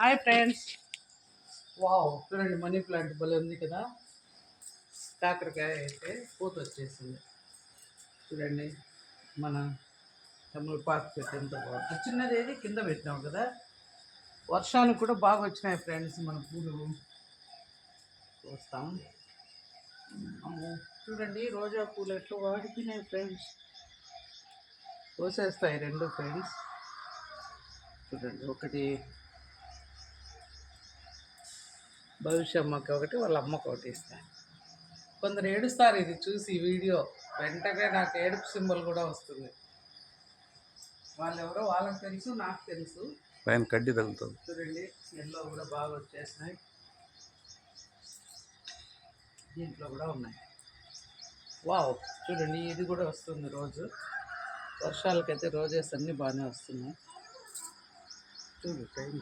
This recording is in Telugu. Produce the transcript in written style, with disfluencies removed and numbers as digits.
Hi friends. వావ్, చూడండి మనీ ప్లాంట్ భలే ఉంది కదా. కాకరకాయ అయితే పూత వచ్చేసింది. చూడండి మన తమలపాకు చెట్టు ఎంత బాగుంది. చిన్నది ఏది కింద పెట్టినాం కదా. వర్షానికి కూడా బాగా వచ్చినాయి ఫ్రెండ్స్ మన పూలు. చూస్తాం. చూడండి రోజా పూలు ఎట్లా వాడిపోయినాయి ఫ్రెండ్స్. కోసేస్తాయి రెండు ఫ్రెండ్స్. చూడండి ఒకటి భవిష్యమ్మకి ఒకటి, వాళ్ళ అమ్మకి ఒకటి ఇస్తాను. కొందరు ఏడుస్తారు ఇది చూసి వీడియో, వెంటనే నాకు ఏడుపు సింబల్ కూడా వస్తుంది. వాళ్ళెవరో వాళ్ళకి తెలుసు, నాకు తెలుసు. పైన కడ్డీ తగులుతుంది. చూడండి ఎల్లో కూడా బాగా వచ్చేసినాయి. దీంట్లో కూడా ఉన్నాయి. వావ్, చూడండి ఇది కూడా వస్తుంది రోజు. వర్షాలకైతే రోజెస్ అన్నీ బాగానే వస్తున్నాయి. చూడు టైం